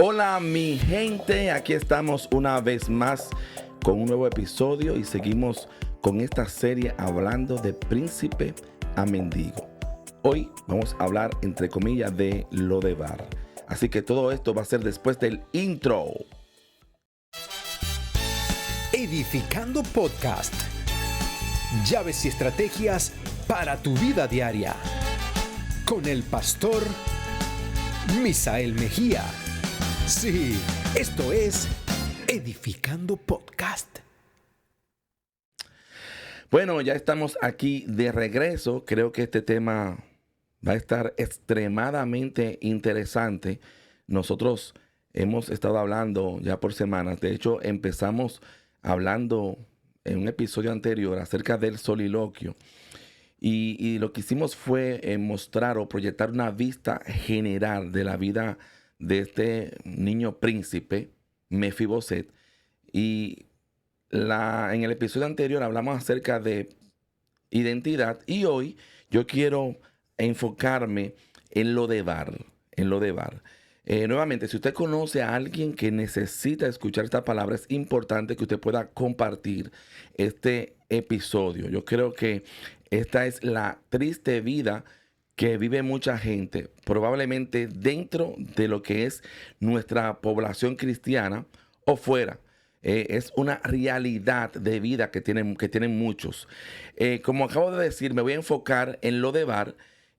Hola mi gente, aquí estamos una vez más con un nuevo episodio y seguimos con esta serie hablando de príncipe a mendigo. Hoy vamos a hablar entre comillas de Lodebar. Así que todo esto va a ser después del intro. Edificando Podcast. Llaves y estrategias para tu vida diaria. Con el pastor Misael Mejía. Sí, esto es Edificando Podcast. Bueno, ya estamos aquí de regreso. Creo que este tema va a estar extremadamente interesante. Nosotros hemos estado hablando ya por semanas. De hecho, empezamos hablando en un episodio anterior acerca del soliloquio. Y lo que hicimos fue mostrar o proyectar una vista general de la vida de este niño príncipe, Mefiboset. Y en el episodio anterior hablamos acerca de identidad y hoy yo quiero enfocarme en Lodebar. Nuevamente, si usted conoce a alguien que necesita escuchar esta palabra, es importante que usted pueda compartir este episodio. Yo creo que esta es la triste vida que vive mucha gente, probablemente dentro de lo que es nuestra población cristiana o fuera. Es una realidad de vida que tienen muchos. Como acabo de decir, me voy a enfocar en Lodebar.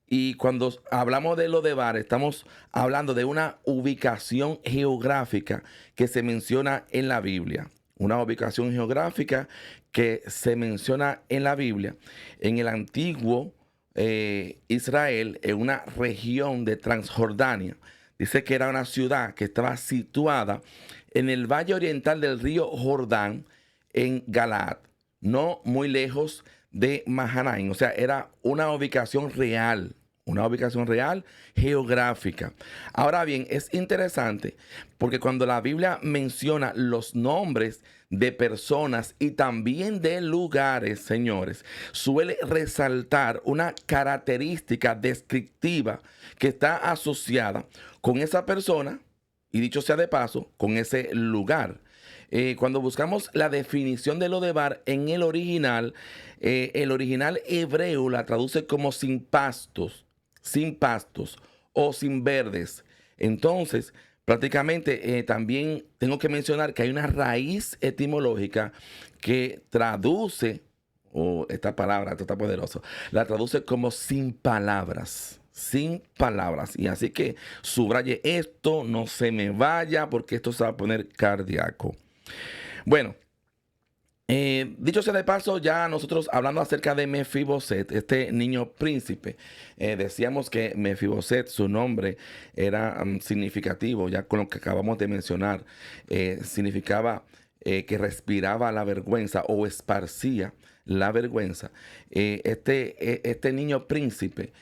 Y cuando hablamos de Lodebar, estamos hablando de una ubicación geográfica que se menciona en la Biblia. Una ubicación geográfica que se menciona en la Biblia, en el antiguo Israel, en una región de Transjordania. Dice que era una ciudad que estaba situada en el valle oriental del río Jordán, en Galaad, no muy lejos de Mahanaim. O sea, era una ubicación real geográfica. Ahora bien, es interesante porque cuando la Biblia menciona los nombres de personas y también de lugares, señores, suele resaltar una característica descriptiva que está asociada con esa persona y, dicho sea de paso, con ese lugar. Cuando buscamos la definición de Lodebar en el original hebreo la traduce como sin pastos o sin verdes. Entonces, prácticamente también tengo que mencionar que hay una raíz etimológica que traduce, esta palabra, esto está poderoso, la traduce como sin palabras. Sin palabras. Y así que subraye esto, no se me vaya, porque esto se va a poner cardíaco. Bueno, dicho sea de paso, ya nosotros hablando acerca de Mefiboset, este niño príncipe, decíamos que Mefiboset, su nombre era significativo, ya con lo que acabamos de mencionar, significaba que respiraba la vergüenza o esparcía la vergüenza. Este niño príncipe,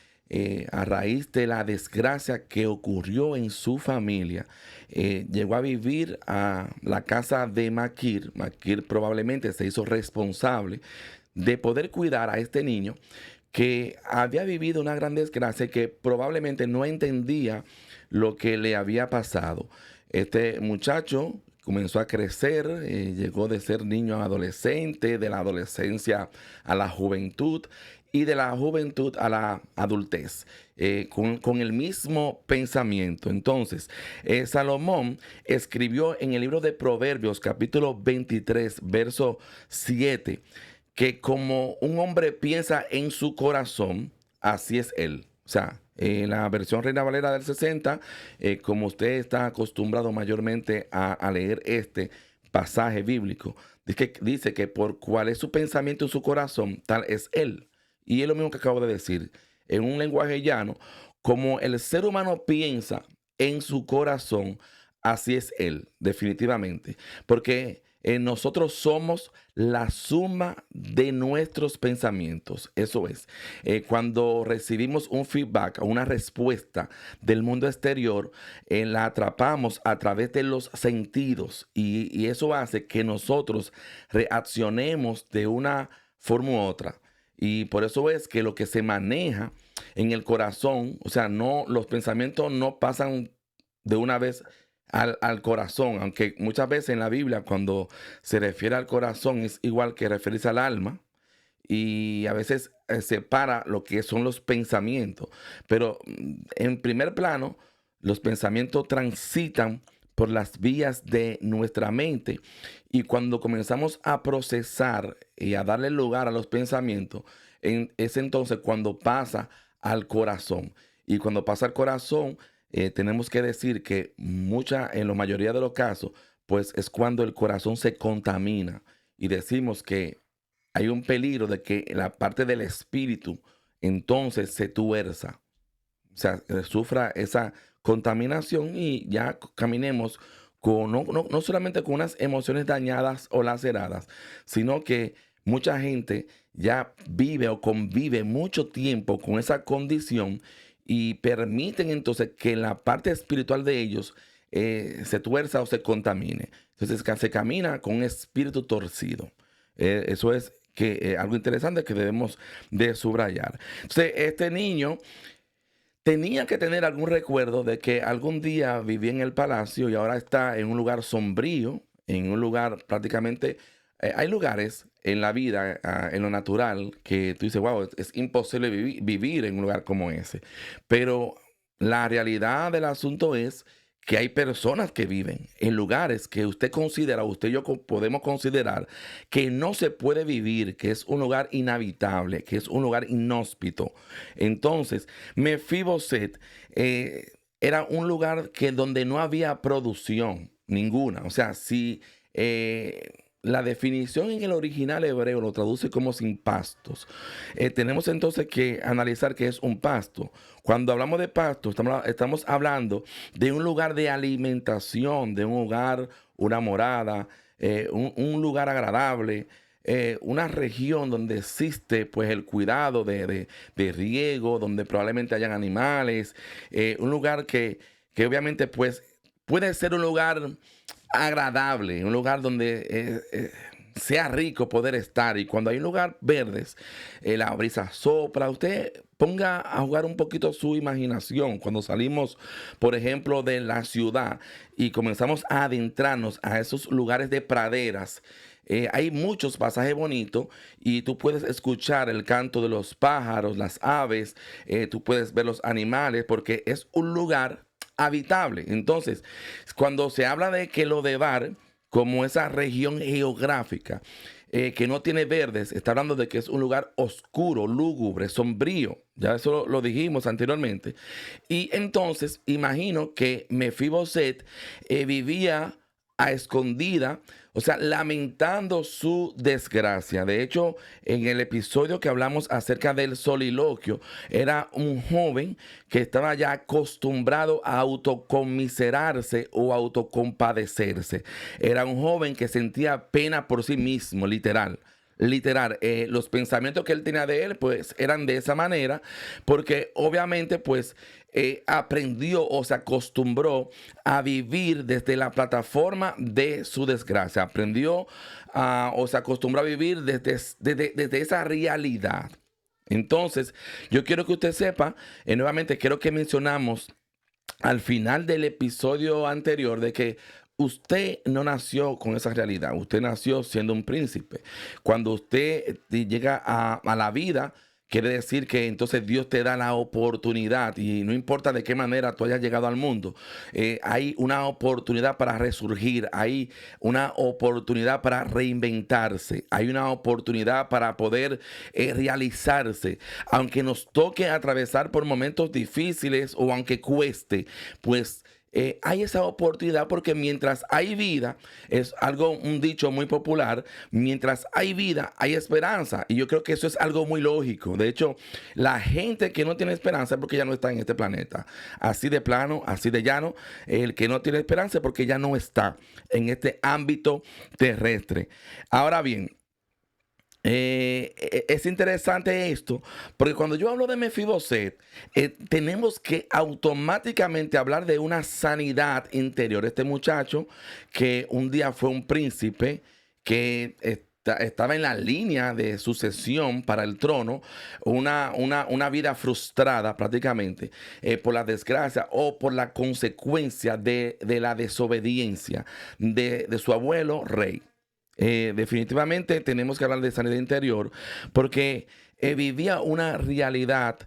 a raíz de la desgracia que ocurrió en su familia, llegó a vivir a la casa de Maquir. Maquir probablemente se hizo responsable de poder cuidar a este niño que había vivido una gran desgracia y que probablemente no entendía lo que le había pasado. Este muchacho comenzó a crecer, llegó de ser niño a adolescente, de la adolescencia a la juventud y de la juventud a la adultez, con el mismo pensamiento. Entonces, Salomón escribió en el libro de Proverbios, capítulo 23, verso 7, que como un hombre piensa en su corazón, así es él. O sea, en la versión Reina Valera del 60, como usted está acostumbrado mayormente a leer este pasaje bíblico, dice que por cuál es su pensamiento en su corazón, tal es él. Y es lo mismo que acabo de decir, en un lenguaje llano, como el ser humano piensa en su corazón, así es él, definitivamente. Porque nosotros somos la suma de nuestros pensamientos. Eso es, cuando recibimos un feedback o una respuesta del mundo exterior, la atrapamos a través de los sentidos y eso hace que nosotros reaccionemos de una forma u otra. Y por eso es que lo que se maneja en el corazón, o sea, no, los pensamientos no pasan de una vez al corazón, aunque muchas veces en la Biblia cuando se refiere al corazón es igual que referirse al alma y a veces separa lo que son los pensamientos. Pero en primer plano, los pensamientos transitan por las vías de nuestra mente y cuando comenzamos a procesar y a darle lugar a los pensamientos, es entonces cuando pasa al corazón. Y cuando pasa al corazón, tenemos que decir que en la mayoría de los casos, pues es cuando el corazón se contamina y decimos que hay un peligro de que la parte del espíritu entonces se tuerza, o sea, sufra esa contaminación y ya caminemos no solamente con unas emociones dañadas o laceradas, sino que mucha gente ya vive o convive mucho tiempo con esa condición y permiten entonces que la parte espiritual de ellos se tuerza o se contamine. Entonces se camina con un espíritu torcido. Eso es algo interesante que debemos de subrayar. Entonces, este niño tenía que tener algún recuerdo de que algún día vivía en el palacio y ahora está en un lugar sombrío, en un lugar prácticamente... hay lugares en la vida, en lo natural, que tú dices, wow, es imposible vivir en un lugar como ese. Pero la realidad del asunto es que hay personas que viven en lugares que usted considera, usted y yo podemos considerar que no se puede vivir, que es un lugar inhabitable, que es un lugar inhóspito. Entonces, Mefiboset era un lugar donde no había producción ninguna. O sea, si la definición en el original hebreo lo traduce como sin pastos, tenemos entonces que analizar qué es un pasto. Cuando hablamos de pasto, estamos hablando de un lugar de alimentación, de un hogar, una morada, un lugar agradable, una región donde existe pues el cuidado de riego, donde probablemente hayan animales, un lugar que obviamente pues puede ser un lugar agradable, un lugar donde sea rico poder estar. Y cuando hay un lugar verdes, la brisa sopla, usted ponga a jugar un poquito su imaginación. Cuando salimos, por ejemplo, de la ciudad y comenzamos a adentrarnos a esos lugares de praderas, hay muchos pasajes bonitos y tú puedes escuchar el canto de los pájaros, las aves, tú puedes ver los animales porque es un lugar habitable. Entonces, cuando se habla de que lo de Bar, como esa región geográfica que no tiene verdes, está hablando de que es un lugar oscuro, lúgubre, sombrío. Ya eso lo dijimos anteriormente. Y entonces, imagino que Mefiboset vivía a escondida, o sea, lamentando su desgracia. De hecho, en el episodio que hablamos acerca del soliloquio, era un joven que estaba ya acostumbrado a autocomiserarse o autocompadecerse. Era un joven que sentía pena por sí mismo, literal. Los pensamientos que él tenía de él, pues, eran de esa manera, porque obviamente, pues, aprendió o se acostumbró a vivir desde la plataforma de su desgracia. Aprendió o se acostumbró a vivir desde esa realidad. Entonces, yo quiero que usted sepa, nuevamente, quiero que mencionamos al final del episodio anterior de que usted no nació con esa realidad, usted nació siendo un príncipe. Cuando usted llega a la vida, quiere decir que entonces Dios te da la oportunidad y no importa de qué manera tú hayas llegado al mundo, hay una oportunidad para resurgir, hay una oportunidad para reinventarse, hay una oportunidad para poder realizarse. Aunque nos toque atravesar por momentos difíciles o aunque cueste, pues hay esa oportunidad porque mientras hay vida, es un dicho muy popular, mientras hay vida, hay esperanza. Y yo creo que eso es algo muy lógico. De hecho, la gente que no tiene esperanza es porque ya no está en este planeta. Así de plano, así de llano, el que no tiene esperanza es porque ya no está en este ámbito terrestre. Ahora bien, es interesante esto, porque cuando yo hablo de Mefiboset, tenemos que automáticamente hablar de una sanidad interior. Este muchacho que un día fue un príncipe, que estaba en la línea de sucesión para el trono, una vida frustrada prácticamente por la desgracia o por la consecuencia de la desobediencia de su abuelo rey. Definitivamente tenemos que hablar de sanidad interior porque vivía una realidad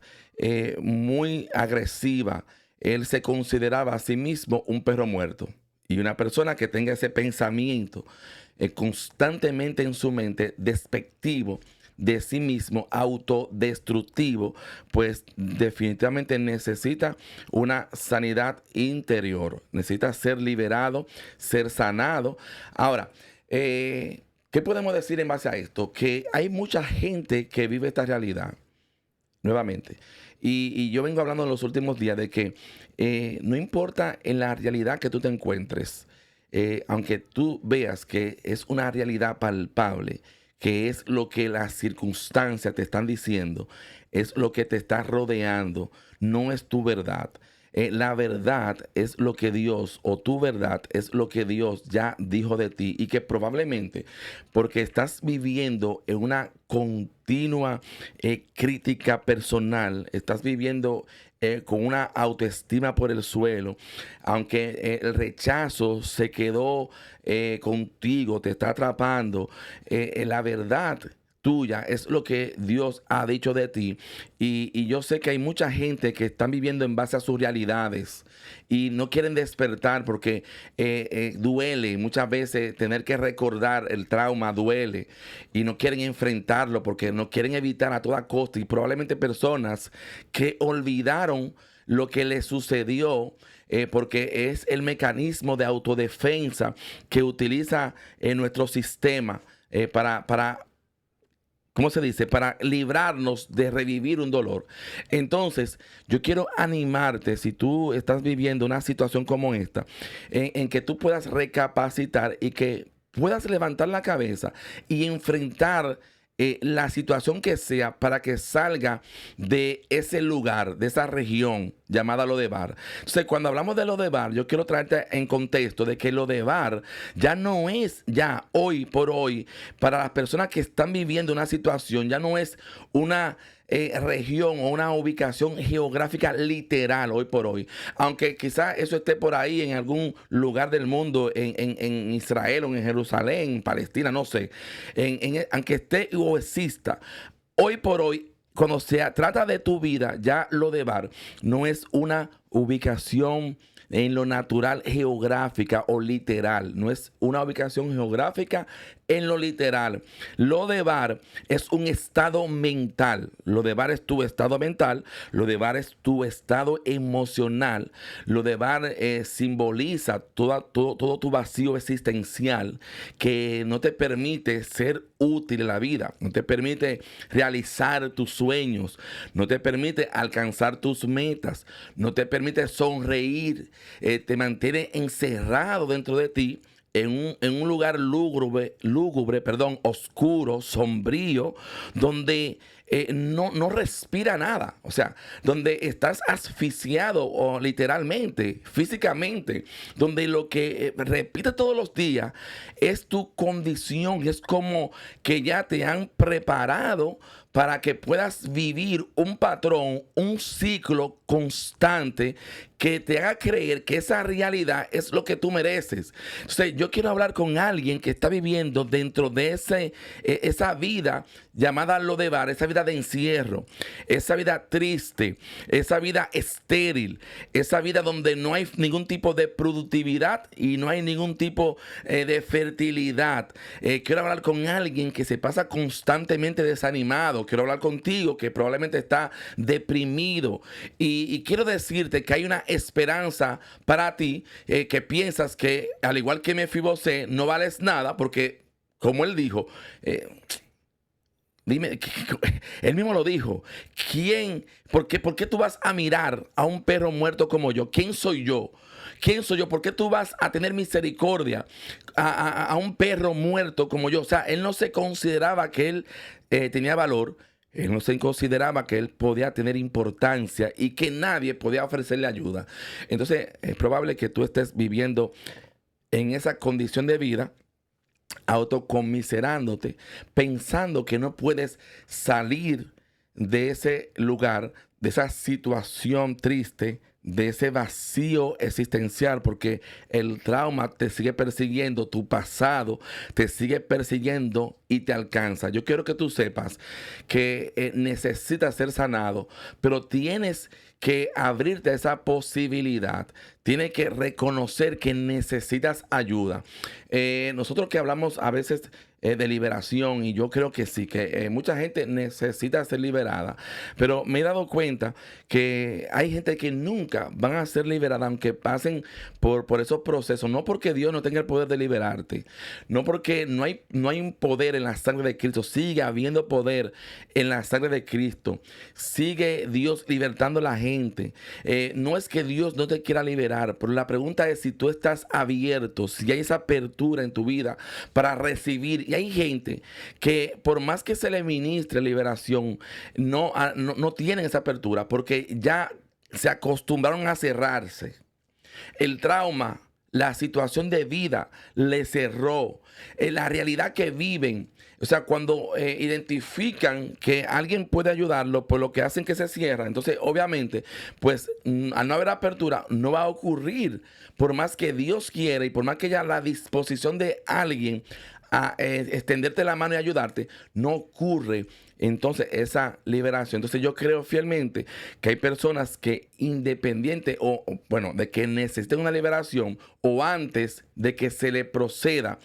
muy agresiva. Él se consideraba a sí mismo un perro muerto. Y una persona que tenga ese pensamiento constantemente en su mente despectivo de sí mismo, autodestructivo, pues definitivamente necesita una sanidad interior, necesita ser liberado, ser sanado. Ahora, ¿qué podemos decir en base a esto? Que hay mucha gente que vive esta realidad, nuevamente. Y yo vengo hablando en los últimos días de que no importa en la realidad que tú te encuentres, aunque tú veas que es una realidad palpable, que es lo que las circunstancias te están diciendo, es lo que te está rodeando, no es tu verdad. La verdad es lo que Dios, o tu verdad es lo que Dios ya dijo de ti, y que probablemente porque estás viviendo en una continua crítica personal, estás viviendo con una autoestima por el suelo, aunque el rechazo se quedó contigo, te está atrapando, la verdad tuya es lo que Dios ha dicho de ti. Y yo sé que hay mucha gente que están viviendo en base a sus realidades y no quieren despertar porque duele muchas veces tener que recordar el trauma, duele, y no quieren enfrentarlo porque no quieren evitar a toda costa, y probablemente personas que olvidaron lo que les sucedió porque es el mecanismo de autodefensa que utiliza nuestro sistema para ¿cómo se dice? Para librarnos de revivir un dolor. Entonces, yo quiero animarte, si tú estás viviendo una situación como esta, en que tú puedas recapacitar y que puedas levantar la cabeza y enfrentar la situación que sea para que salga de ese lugar, de esa región llamada Lodebar. Entonces, cuando hablamos de Lodebar, yo quiero traerte en contexto de que Lodebar ya no es, ya hoy por hoy, para las personas que están viviendo una situación, ya no es una región o una ubicación geográfica literal hoy por hoy. Aunque quizás eso esté por ahí en algún lugar del mundo, en Israel o en Jerusalén, en Palestina, no sé. Aunque esté o exista, hoy por hoy, cuando se trata de tu vida, ya Lodebar no es una ubicación en lo natural geográfica o literal. No es una ubicación geográfica en lo literal. Lodebar es un estado mental. Lodebar es tu estado mental. Lodebar es tu estado emocional. Lodebar simboliza todo tu vacío existencial que no te permite ser útil en la vida. No te permite realizar tus sueños. No te permite alcanzar tus metas. No te permite sonreír. Te mantiene encerrado dentro de ti en un lugar lúgubre, oscuro, sombrío, donde no respira nada. O sea, donde estás asfixiado o literalmente, físicamente, donde lo que repite todos los días es tu condición, y es como que ya te han preparado para que puedas vivir un patrón, un ciclo constante que te haga creer que esa realidad es lo que tú mereces. Entonces, yo quiero hablar con alguien que está viviendo dentro de esa vida llamada Lodebar, esa vida de encierro, esa vida triste, esa vida estéril, esa vida donde no hay ningún tipo de productividad y no hay ningún tipo de fertilidad. Quiero hablar con alguien que se pasa constantemente desanimado. Quiero hablar contigo que probablemente está deprimido. Y quiero decirte que hay una esperanza para ti, que piensas que, al igual que Mefibosé, no vales nada porque, como él dijo, dime, él mismo lo dijo. ¿Por qué tú vas a mirar a un perro muerto como yo? ¿Quién soy yo? ¿Quién soy yo? ¿Por qué tú vas a tener misericordia a un perro muerto como yo? O sea, él no se consideraba que él tenía valor. Él no se consideraba que él podía tener importancia y que nadie podía ofrecerle ayuda. Entonces, es probable que tú estés viviendo en esa condición de vida, autocomiserándote, pensando que no puedes salir de ese lugar, de esa situación triste, de ese vacío existencial, porque el trauma te sigue persiguiendo, tu pasado te sigue persiguiendo y te alcanza. Yo quiero que tú sepas que necesitas ser sanado, pero tienes que abrirte a esa posibilidad. Tienes que reconocer que necesitas ayuda. Nosotros que hablamos a veces de liberación, y yo creo que sí, que mucha gente necesita ser liberada, pero me he dado cuenta que hay gente que nunca van a ser liberada aunque pasen por esos procesos, no porque Dios no tenga el poder de liberarte, no porque no hay un poder en la sangre de Cristo. Sigue habiendo poder en la sangre de Cristo, sigue Dios libertando a la gente. No es que Dios no te quiera liberar, pero la pregunta es si tú estás abierto, si hay esa apertura en tu vida para recibir. Y hay gente que por más que se le ministre liberación, no tienen esa apertura porque ya se acostumbraron a cerrarse. El trauma, la situación de vida les cerró. La realidad que viven. O sea, cuando identifican que alguien puede ayudarlo, pues lo que hacen que se cierra. Entonces, obviamente, pues al no haber apertura, no va a ocurrir. Por más que Dios quiera y por más que haya la disposición de alguien a extenderte la mano y ayudarte, no ocurre entonces esa liberación. Entonces yo creo fielmente que hay personas que independiente bueno, de que necesiten una liberación o antes de que se le proceda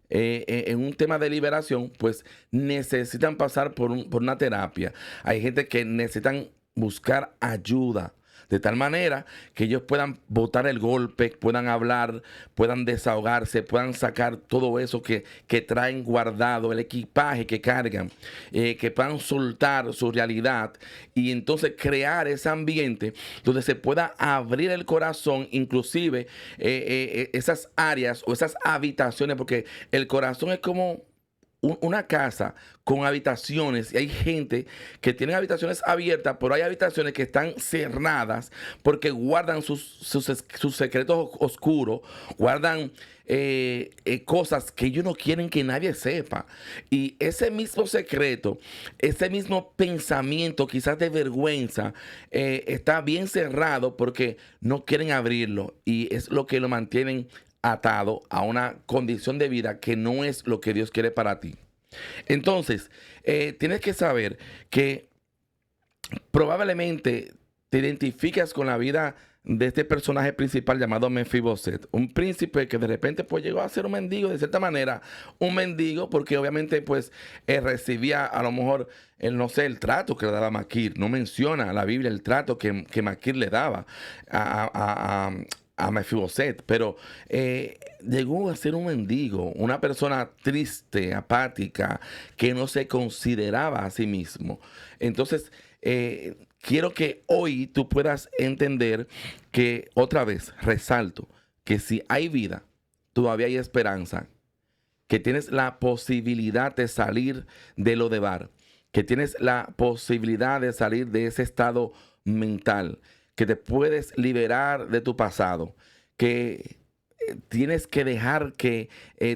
en un tema de liberación, pues necesitan pasar por una terapia. Hay gente que necesitan buscar ayuda, de tal manera que ellos puedan botar el golpe, puedan hablar, puedan desahogarse, puedan sacar todo eso que traen guardado, el equipaje que cargan, que puedan soltar su realidad y entonces crear ese ambiente donde se pueda abrir el corazón, inclusive esas áreas o esas habitaciones, porque el corazón es como una casa con habitaciones y hay gente que tiene habitaciones abiertas, pero hay habitaciones que están cerradas porque guardan sus secretos oscuros, guardan cosas que ellos no quieren que nadie sepa. Y ese mismo secreto, ese mismo pensamiento quizás de vergüenza está bien cerrado porque no quieren abrirlo y es lo que lo mantienen atado a una condición de vida que no es lo que Dios quiere para ti. Entonces, tienes que saber que probablemente te identificas con la vida de este personaje principal llamado Mefiboset, un príncipe que de repente pues llegó a ser un mendigo, de cierta manera, un mendigo porque obviamente pues recibía a lo mejor, no sé, el trato que le daba Maquir. No menciona la Biblia el trato que Maquir le daba a Mefiboset, pero llegó a ser un mendigo, una persona triste, apática, que no se consideraba a sí mismo. Entonces, quiero que hoy tú puedas entender que, otra vez, resalto, que si hay vida, todavía hay esperanza, que tienes la posibilidad de salir de lo de bar, que tienes la posibilidad de salir de ese estado mental, que te puedes liberar de tu pasado, que tienes que dejar que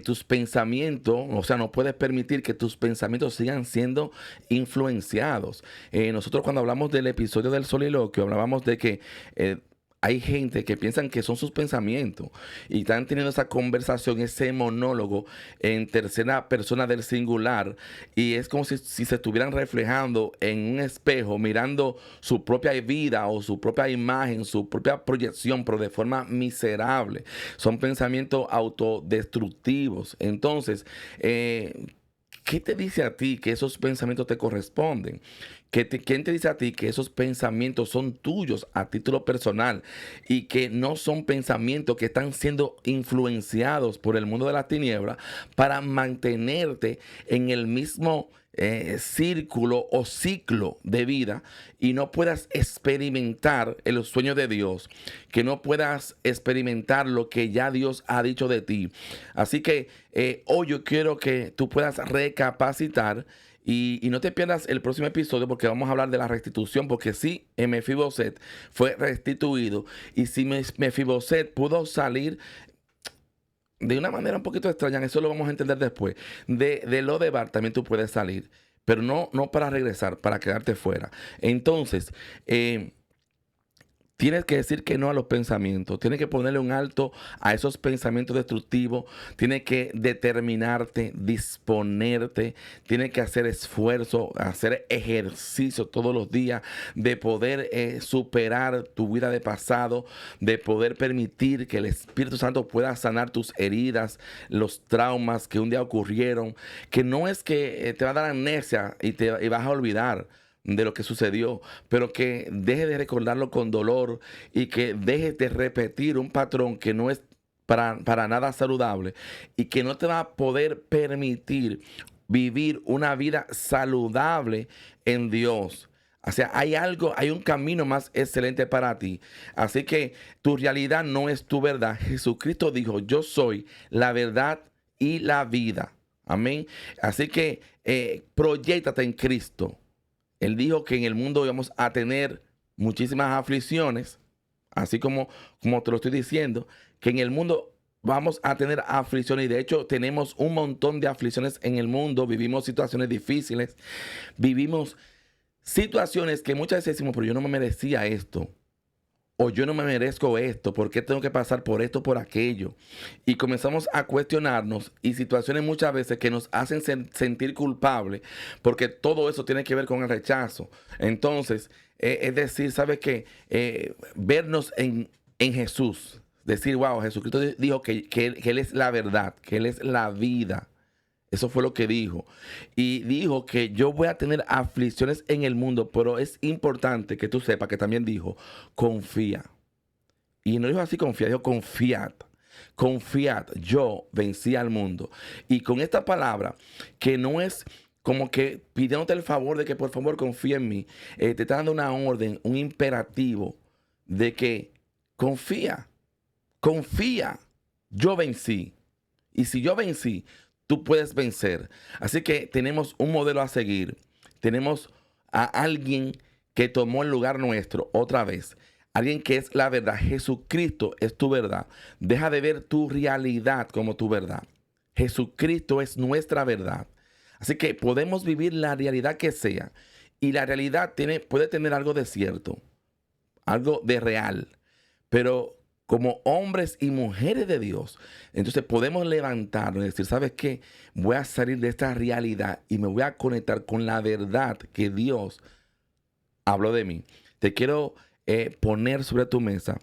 tus pensamientos, o sea, no puedes permitir que tus pensamientos sigan siendo influenciados. Nosotros cuando hablamos del episodio del soliloquio, hablábamos de que hay gente que piensan que son sus pensamientos y están teniendo esa conversación, ese monólogo en tercera persona del singular y es como si se estuvieran reflejando en un espejo, mirando su propia vida o su propia imagen, su propia proyección, pero de forma miserable. Son pensamientos autodestructivos. Entonces, ¿qué te dice a ti que esos pensamientos te corresponden? ¿Quién te dice a ti que esos pensamientos son tuyos a título personal y que no son pensamientos que están siendo influenciados por el mundo de las tinieblas para mantenerte en el mismo círculo o ciclo de vida y no puedas experimentar el sueño de Dios, que no puedas experimentar lo que ya Dios ha dicho de ti? Así que hoy yo quiero que tú puedas recapacitar y no te pierdas el próximo episodio porque vamos a hablar de la restitución, porque sí, Mefiboset fue restituido y si Mefiboset pudo salir de una manera un poquito extraña, eso lo vamos a entender después. De Lodebar también tú puedes salir, pero no para regresar, para quedarte fuera. Entonces, tienes que decir que no a los pensamientos. Tienes que ponerle un alto a esos pensamientos destructivos. Tienes que determinarte, disponerte. Tienes que hacer esfuerzo, hacer ejercicio todos los días de poder superar tu vida de pasado, de poder permitir que el Espíritu Santo pueda sanar tus heridas, los traumas que un día ocurrieron. Que no es que te va a dar amnesia y vas a olvidar de lo que sucedió, pero que deje de recordarlo con dolor y que deje de repetir un patrón que no es para nada saludable y que no te va a poder permitir vivir una vida saludable en Dios. O sea, hay un camino más excelente para ti. Así que tu realidad no es tu verdad. Jesucristo dijo, yo soy la verdad y la vida. Amén. Así que proyéctate en Cristo. Él dijo que en el mundo íbamos a tener muchísimas aflicciones, así como te lo estoy diciendo, que en el mundo vamos a tener aflicciones y de hecho tenemos un montón de aflicciones en el mundo, vivimos situaciones difíciles, vivimos situaciones que muchas veces decimos, pero yo no me merecía esto. O yo no me merezco esto, ¿por qué tengo que pasar por esto, por aquello? Y comenzamos a cuestionarnos y situaciones muchas veces que nos hacen sentir culpables, porque todo eso tiene que ver con el rechazo. Entonces, es decir, ¿sabes qué? Vernos en Jesús, decir, wow, Jesucristo dijo que Él es la verdad, que Él es la vida. Eso fue lo que dijo. Y dijo que yo voy a tener aflicciones en el mundo, pero es importante que tú sepas que también dijo, confía. Y no dijo así confía, dijo confiad. Confiad, yo vencí al mundo. Y con esta palabra, que no es como que pidiéndote el favor de que por favor confíe en mí, te está dando una orden, un imperativo de que confía, confía, yo vencí. Y si yo vencí, tú puedes vencer. Así que tenemos un modelo a seguir. Tenemos a alguien que tomó el lugar nuestro otra vez. Alguien que es la verdad. Jesucristo es tu verdad. Deja de ver tu realidad como tu verdad. Jesucristo es nuestra verdad. Así que podemos vivir la realidad que sea. Y la realidad puede tener algo de cierto, algo de real. Pero como hombres y mujeres de Dios, entonces podemos levantarnos y decir, ¿sabes qué? Voy a salir de esta realidad y me voy a conectar con la verdad que Dios habló de mí. Te quiero poner sobre tu mesa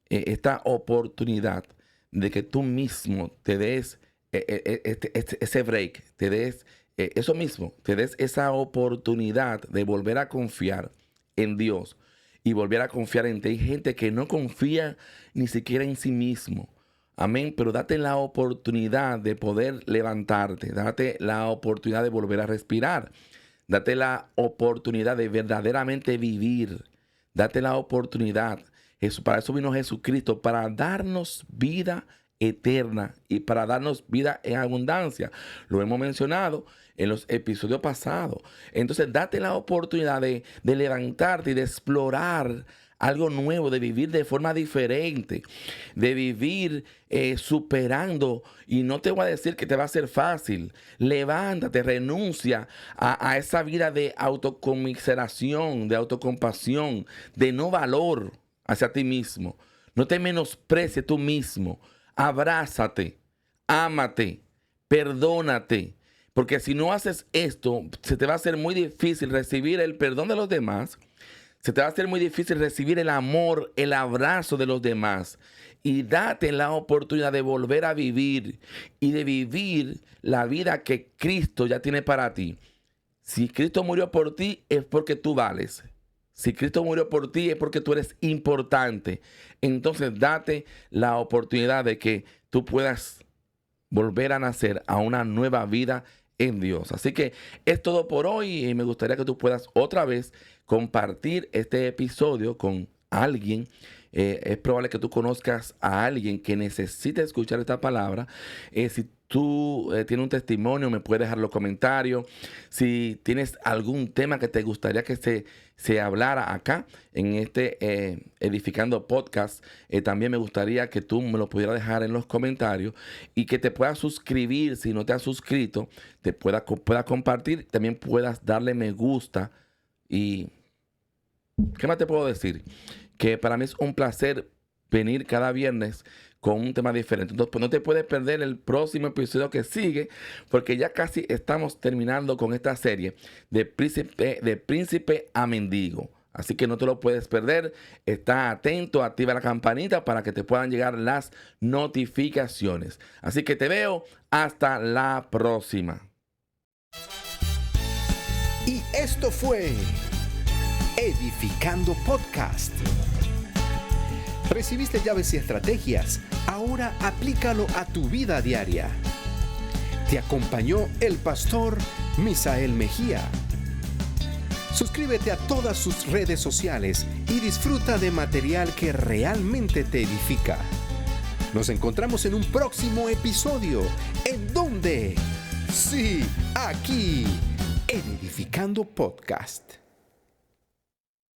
esta oportunidad de que tú mismo te des ese break, te des eso mismo, te des esa oportunidad de volver a confiar en Dios y volver a confiar en ti. Hay gente que no confía ni siquiera en sí mismo. Amén. Pero date la oportunidad de poder levantarte. Date la oportunidad de volver a respirar. Date la oportunidad de verdaderamente vivir. Date la oportunidad. Para eso vino Jesucristo, para darnos vida eterna y para darnos vida en abundancia. Lo hemos mencionado en los episodios pasados. Entonces, date la oportunidad de levantarte y de explorar algo nuevo, de vivir de forma diferente, de vivir superando. Y no te voy a decir que te va a ser fácil. Levántate, renuncia a esa vida de autocomiseración, de autocompasión, de no valor hacia ti mismo. No te menosprecies tú mismo. Abrázate, ámate, perdónate. Porque si no haces esto, se te va a hacer muy difícil recibir el perdón de los demás. Se te va a hacer muy difícil recibir el amor, el abrazo de los demás. Y date la oportunidad de volver a vivir y de vivir la vida que Cristo ya tiene para ti. Si Cristo murió por ti, es porque tú vales. Si Cristo murió por ti, es porque tú eres importante. Entonces, date la oportunidad de que tú puedas volver a nacer a una nueva vida en Dios. Así que es todo por hoy y me gustaría que tú puedas otra vez compartir este episodio con alguien. Es probable que tú conozcas a alguien que necesite escuchar esta palabra. Si tú tienes un testimonio, me puedes dejar los comentarios. Si tienes algún tema que te gustaría que se hablara acá en este Edificando Podcast, también me gustaría que tú me lo pudieras dejar en los comentarios y que te puedas suscribir si no te has suscrito, te puedas compartir, también puedas darle me gusta. Y ¿qué más te puedo decir? Que para mí es un placer venir cada viernes con un tema diferente. Entonces, pues no te puedes perder el próximo episodio que sigue, porque ya casi estamos terminando con esta serie de príncipe a mendigo. Así que no te lo puedes perder. Está atento, activa la campanita para que te puedan llegar las notificaciones. Así que te veo hasta la próxima. Y esto fue Edificando Podcast. Recibiste llaves y estrategias. Ahora aplícalo a tu vida diaria. Te acompañó el pastor Misael Mejía. Suscríbete a todas sus redes sociales y disfruta de material que realmente te edifica. Nos encontramos en un próximo episodio. ¿En dónde? Sí, aquí, en Edificando Podcast.